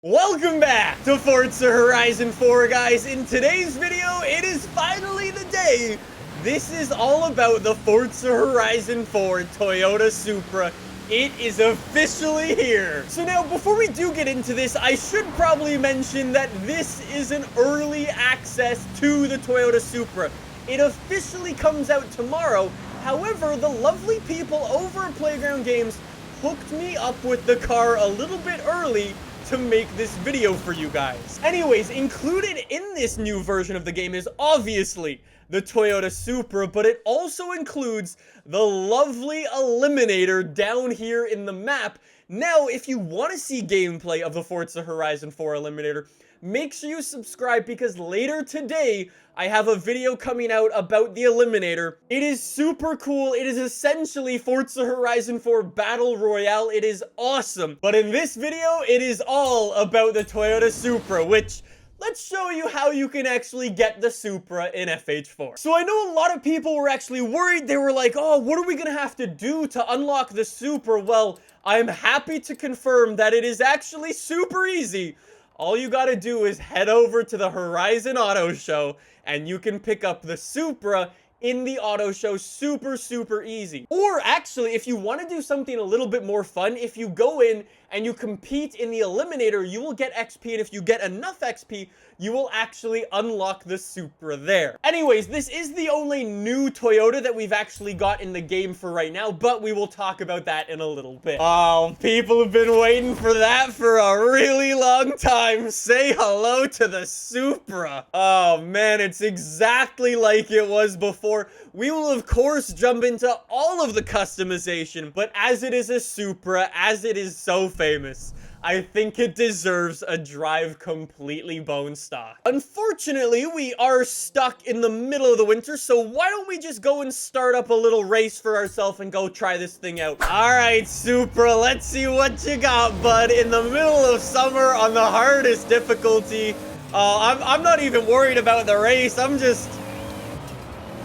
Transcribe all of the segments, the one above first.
Welcome back to Forza Horizon 4, guys. In today's video, it is finally the day. This is all about the Forza Horizon 4 Toyota Supra. It is officially here. So now, before we do get into this, I should probably mention that this is an early access to the Toyota Supra. It officially comes out tomorrow. However, the lovely people over at Playground Games hooked me up with the car a little bit early to make this video for you guys. Anyways, included in this new version of the game is obviously the Toyota Supra, but it also includes the lovely Eliminator down here in the map. Now, if you want to see gameplay of the Forza Horizon 4 Eliminator, make sure you subscribe because later today, I have a video coming out about the Eliminator. It is super cool. It is essentially Forza Horizon 4 Battle Royale. It is awesome. But in this video, it is all about the Toyota Supra, which let's show you how you can actually get the Supra in FH4. So I know a lot of people were actually worried. They were like, oh, what are we gonna have to do to unlock the Supra? Well, I'm happy to confirm that it is actually super easy. All you gotta do is head over to the Horizon Auto Show and you can pick up the Supra in the auto show super easy. Or actually, if you want to do something a little bit more fun, if you go in and you compete in the Eliminator, you will get XP, and if you get enough XP, you will actually unlock the Supra there. Anyways, this is the only new Toyota that we've actually got in the game for right now, but we will talk about that in a little bit. Oh, people have been waiting for that for a really long time. Say hello to the Supra. Oh man, it's exactly like it was before. We will of course jump into all of the customization, but as it is a Supra, as it is so famous, I think it deserves a drive completely bone stock. Unfortunately, we are stuck in the middle of the winter, so why don't we just go and start up a little race for ourselves and go try this thing out. All right, Supra, let's see what you got, bud. In the middle of summer on the hardest difficulty. I'm not even worried about the race. I'm just...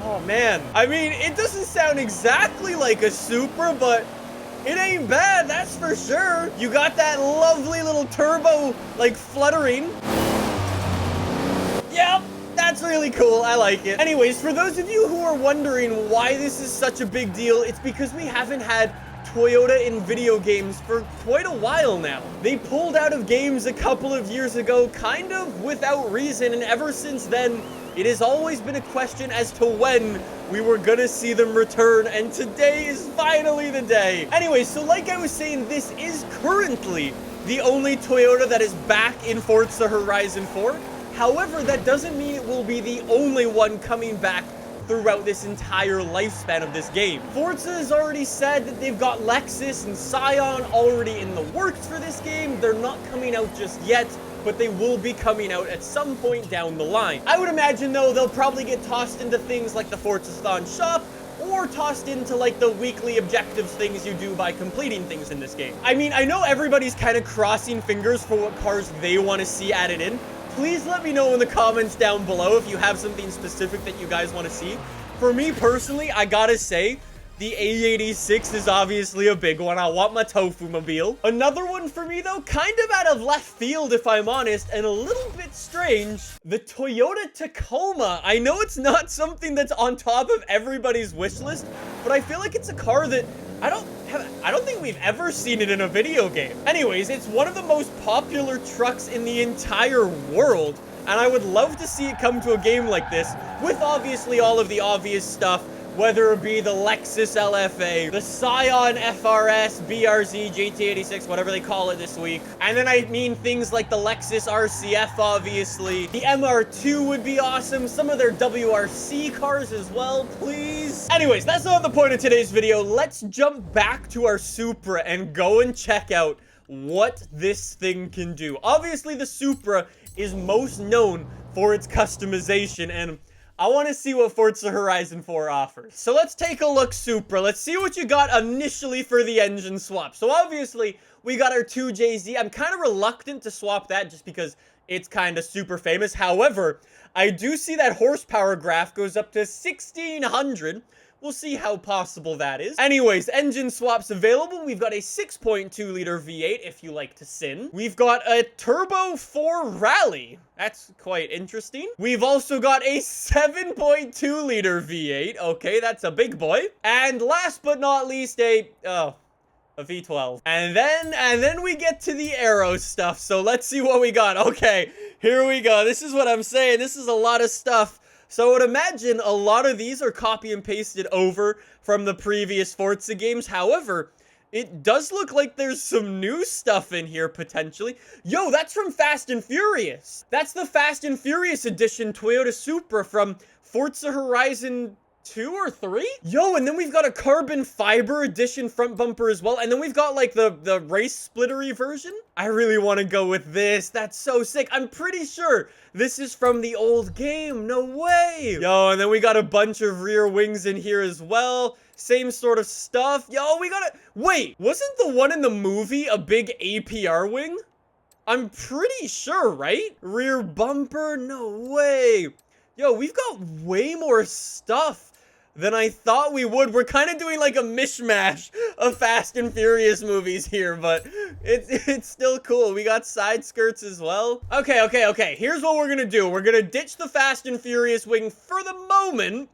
oh, man. I mean, it doesn't sound exactly like a Supra, but it ain't bad, that's for sure. You got that lovely little turbo, like, fluttering. Yep, that's really cool. I like it. Anyways, for those of you who are wondering why this is such a big deal, it's because we haven't had Toyota in video games for quite a while now. They pulled out of games a couple of years ago, kind of without reason, and ever since then, it has always been a question as to when we were gonna see them return, and today is finally the day. Anyway, so like I was saying, this is currently the only Toyota that is back in Forza Horizon 4. However, that doesn't mean it will be the only one coming back throughout this entire lifespan of this game. Forza has already said that they've got Lexus and Scion already in the works for this game. They're not coming out just yet, but they will be coming out at some point down the line. I would imagine, though, they'll probably get tossed into things like the Forzathon shop, or tossed into, like, the weekly objectives things you do by completing things in this game. I mean, I know everybody's kind of crossing fingers for what cars they want to see added in. Please let me know in the comments down below if you have something specific that you guys want to see. For me, personally, I gotta say, the A86 is obviously a big one. I want my Tofu Mobile. Another one for me, though, kind of out of left field, if I'm honest, and a little bit strange, the Toyota Tacoma. I know it's not something that's on top of everybody's wish list, but I feel like it's a car that I don't think we've ever seen it in a video game. Anyways, it's one of the most popular trucks in the entire world, and I would love to see it come to a game like this, with obviously all of the obvious stuff, whether it be the Lexus LFA, the Scion FRS, BRZ, GT86, whatever they call it this week. And then I mean things like the Lexus RCF, obviously. The MR2 would be awesome. Some of their WRC cars as well, please. Anyways, that's not the point of today's video. Let's jump back to our Supra and go and check out what this thing can do. Obviously, the Supra is most known for its customization, and I want to see what Forza Horizon 4 offers. So let's take a look, Supra. Let's see what you got initially for the engine swap. So obviously, we got our 2JZ. I'm kind of reluctant to swap that just because it's kind of super famous. However, I do see that horsepower graph goes up to 1600, We'll see how possible that is. Anyways, engine swaps available. We've got a 6.2 liter V8 if you like to sin. We've got a Turbo 4 Rally. That's quite interesting. We've also got a 7.2 liter V8. Okay, that's a big boy. And last but not least, a V12. And then we get to the aero stuff. So let's see what we got. Okay, here we go. This is what I'm saying. This is a lot of stuff. So I would imagine a lot of these are copy and pasted over from the previous Forza games. However, it does look like there's some new stuff in here, potentially. Yo, that's from Fast and Furious. That's the Fast and Furious edition Toyota Supra from Forza Horizon 2 or 3? Yo, and then we've got a carbon fiber edition front bumper as well. And then we've got like the race splittery version. I really want to go with this. That's so sick. I'm pretty sure this is from the old game. No way. Yo, and then we got a bunch of rear wings in here as well. Same sort of stuff. Yo, we got a... Wait, wasn't the one in the movie a big APR wing? I'm pretty sure, right? Rear bumper? No way. Yo, we've got way more stuff than I thought we would. We're kind of doing like a mishmash of Fast and Furious movies here, but it's still cool. We got side skirts as well. Okay. Here's what we're gonna do. We're gonna ditch the Fast and Furious wing for the moment,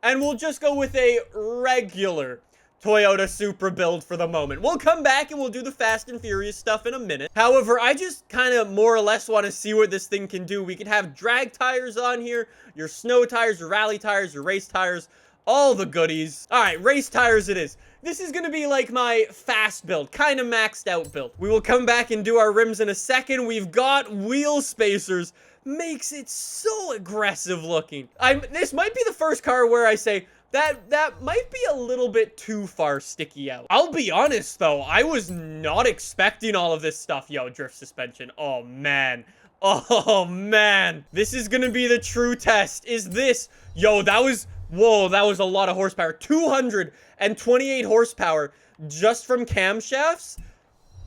and we'll just go with a regular Toyota Supra build for the moment. We'll come back and we'll do the Fast and Furious stuff in a minute. However, I just kind of more or less want to see what this thing can do. We can have drag tires on here, your snow tires, your rally tires, your race tires, all the goodies. All right, race tires it is. This is going to be like my fast build, kind of maxed out build. We will come back and do our rims in a second. We've got wheel spacers. Makes it so aggressive looking. This might be the first car where I say, that might be a little bit too far sticky out. I'll be honest, though. I was not expecting all of this stuff. Yo, drift suspension. Oh, man. Oh, man. This is going to be the true test. Is this... Yo, that was... Whoa, that was a lot of horsepower. 228 horsepower just from camshafts?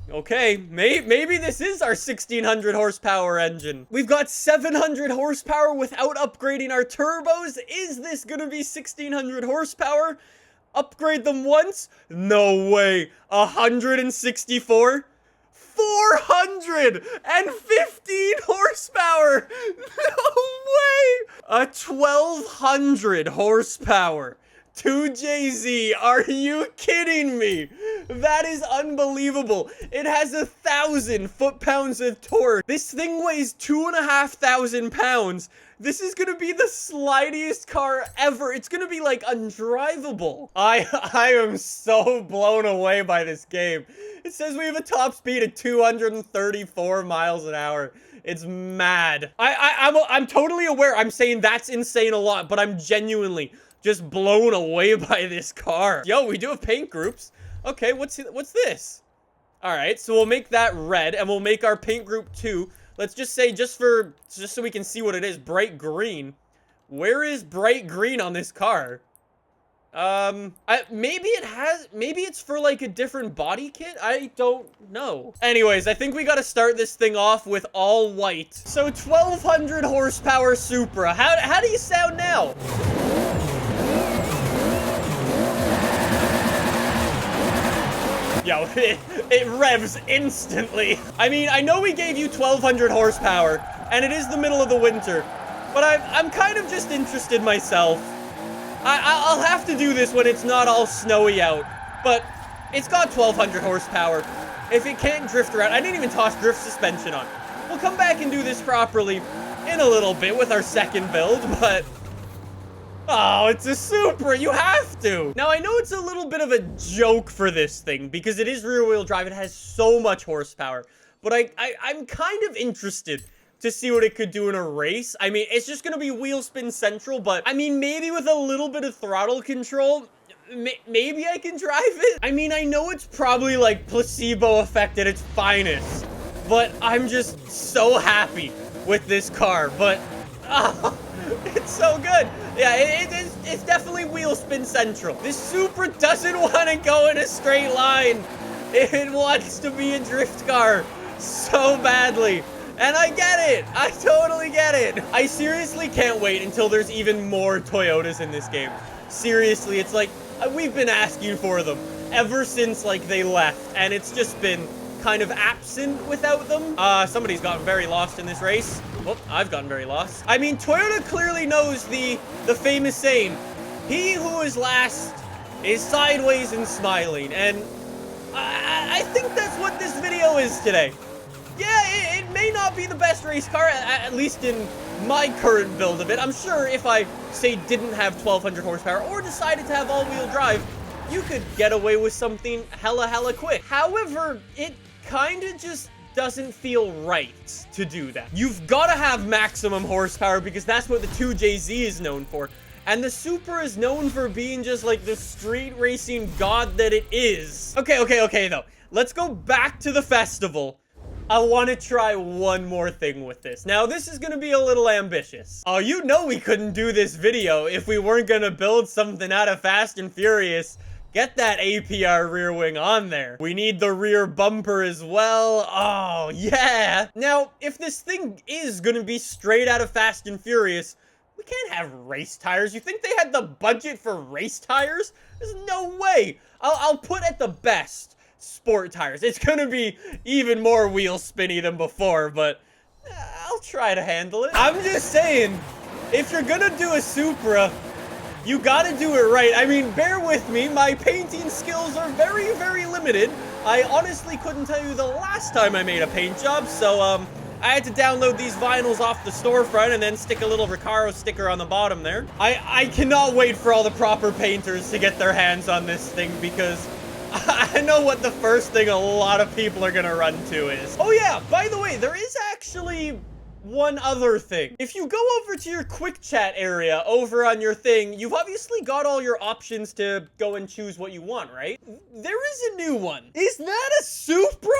Okay, maybe this is our 1600 horsepower engine. We've got 700 horsepower without upgrading our turbos. Is this gonna be 1600 horsepower? Upgrade them once? No way. 164? 415 horsepower! No way! A 1200 horsepower. 2JZ, are you kidding me? That is unbelievable. It has 1,000 foot-pounds of torque. This thing weighs 2,500 pounds. This is gonna be the slidiest car ever. It's gonna be like undrivable. I am so blown away by this game. It says we have a top speed of 234 miles an hour. It's mad. I'm totally aware I'm saying that's insane a lot, but I'm genuinely just blown away by this car. Yo, we do have paint groups. Okay, what's this? All right, so we'll make that red, and we'll make our paint group 2. Let's just say, just so we can see what it is, bright green. Where is bright green on this car? Maybe it's for like a different body kit? I don't know. Anyways, I think we gotta start this thing off with all white. So 1,200 horsepower Supra. How do you sound now? Yo, it revs instantly. I mean, I know we gave you 1,200 horsepower, and it is the middle of the winter, but I'm kind of just interested myself. I'll have to do this when it's not all snowy out, but it's got 1,200 horsepower. If it can't drift around, I didn't even toss drift suspension on. We'll come back and do this properly in a little bit with our second build, but... Oh, it's a Supra. You have to. Now, I know it's a little bit of a joke for this thing because it is rear-wheel drive. It has so much horsepower. But I'm kind of interested to see what it could do in a race. I mean, it's just going to be wheel spin central, but I mean, maybe with a little bit of throttle control, maybe I can drive it. I mean, I know it's probably like placebo effect at its finest, but I'm just so happy with this car. But, it's so good. Yeah, it's definitely wheel spin central. This Supra doesn't want to go in a straight line. It wants to be a drift car so badly. And I get it. I totally get it. I seriously can't wait until there's even more Toyotas in this game. seriously, it's like, we've been asking for them ever since, like, they left, and it's just been kind of absent without them. Somebody's gotten very lost in this race. Well, I've gotten very lost. I mean, Toyota clearly knows the famous saying, he who is last is sideways and smiling, and I think that's what this video is today. Yeah, it may not be the best race car, at least in my current build of it. I'm sure if I, say, didn't have 1,200 horsepower or decided to have all-wheel drive, you could get away with something hella quick. However, it kind of just doesn't feel right to do that. You've got to have maximum horsepower because that's what the 2JZ is known for. And the Supra is known for being just like the street racing god that it is. Okay, though. Let's go back to the festival. I want to try one more thing with this. Now, this is going to be a little ambitious. Oh, you know we couldn't do this video if we weren't going to build something out of Fast and Furious. Get that APR rear wing on there. We need the rear bumper as well. Oh, yeah. Now, if this thing is going to be straight out of Fast and Furious, we can't have race tires. You think they had the budget for race tires? There's no way. I'll put at the best sport tires. It's gonna be even more wheel spinny than before, but I'll try to handle it. I'm just saying, if you're gonna do a Supra, you gotta do it right. I mean, bear with me. My painting skills are very limited. I honestly couldn't tell you the last time I made a paint job, so I had to download these vinyls off the storefront and then stick a little Recaro sticker on the bottom there. I cannot wait for all the proper painters to get their hands on this thing because I know what the first thing a lot of people are gonna run to is. Oh yeah, by the way, there is actually one other thing. If you go over to your quick chat area over on your thing, you've obviously got all your options to go and choose what you want, right? There is a new one. Is that a Supra?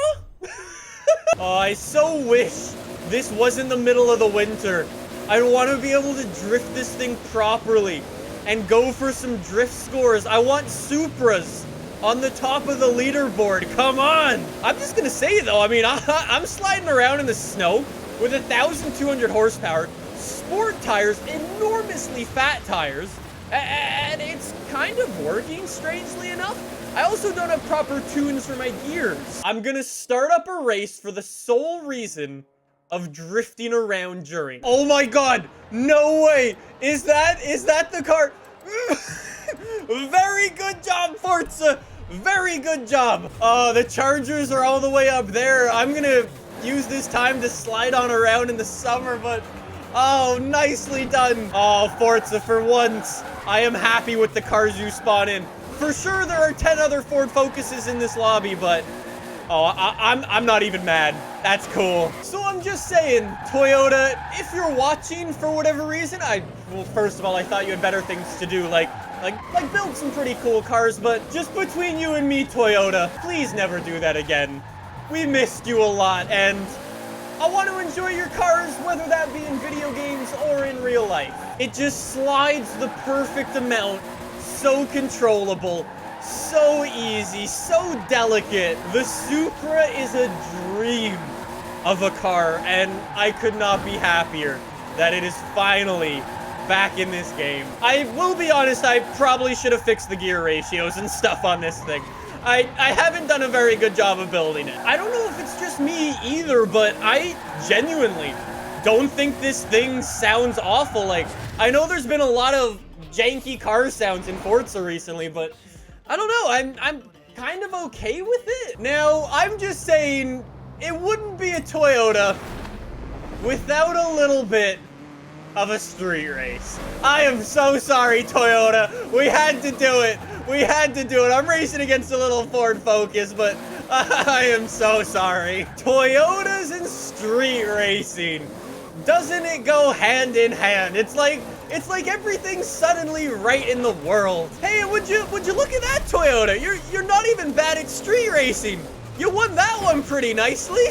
Oh, I so wish this wasn't the middle of the winter. I want to be able to drift this thing properly and go for some drift scores. I want Supras on the top of the leaderboard. Come on. I'm just going to say, though, I mean, I'm sliding around in the snow with 1,200 horsepower, sport tires, enormously fat tires, and it's kind of working, strangely enough. I also don't have proper tunes for my gears. I'm gonna start up a race for the sole reason of drifting around during. Oh my god, no way! Is that the car? Very good job, Forza! Very good job! The Chargers are all the way up there. I'm gonna use this time to slide on around in the summer, but oh, nicely done. Oh, Forza, for once, I am happy with the cars you spawn in. For sure, there are 10 other Ford Focuses in this lobby, but oh, I'm not even mad. That's cool. So I'm just saying, Toyota, if you're watching for whatever reason, well, first of all, I thought you had better things to do, like build some pretty cool cars, but just between you and me, Toyota, please never do that again. We missed you a lot, and I want to enjoy your cars, whether that be in video games or in real life. It just slides the perfect amount. So controllable, so easy, so delicate. The Supra is a dream of a car, and I could not be happier that it is finally back in this game. I will be honest, I probably should have fixed the gear ratios and stuff on this thing. I haven't done a very good job of building it. I don't know if it's just me either, but I genuinely don't think this thing sounds awful. Like, I know there's been a lot of janky car sounds in Forza recently, but I don't know, I'm kind of okay with it. Now, I'm just saying, it wouldn't be a Toyota without a little bit of a street race. I am so sorry, Toyota. We had to do it. We had to do it. I'm racing against a little Ford Focus, but I am so sorry. Toyotas and street racing. Doesn't it go hand in hand? It's like everything's suddenly right in the world. Hey, would you look at that, Toyota? You're not even bad at street racing. You won that one pretty nicely.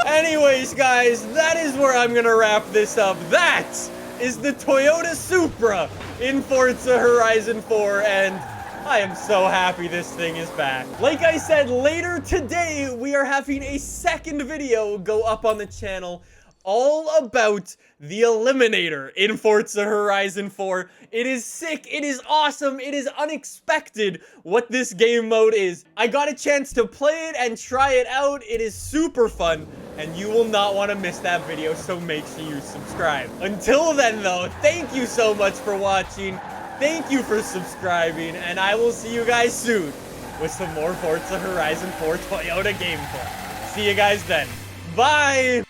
Anyways, guys, that is where I'm gonna wrap this up. That is the Toyota Supra in Forza Horizon 4, and I am so happy this thing is back. Like I said, later today, we are having a second video go up on the channel all about the Eliminator in Forza Horizon 4. It is sick, it is awesome, it is unexpected what this game mode is. I got a chance to play it and try it out. It is super fun, and you will not want to miss that video, so make sure you subscribe. Until then, though, thank you so much for watching. Thank you for subscribing, and I will see you guys soon with some more Forza Horizon 4 Toyota gameplay. See you guys then. Bye!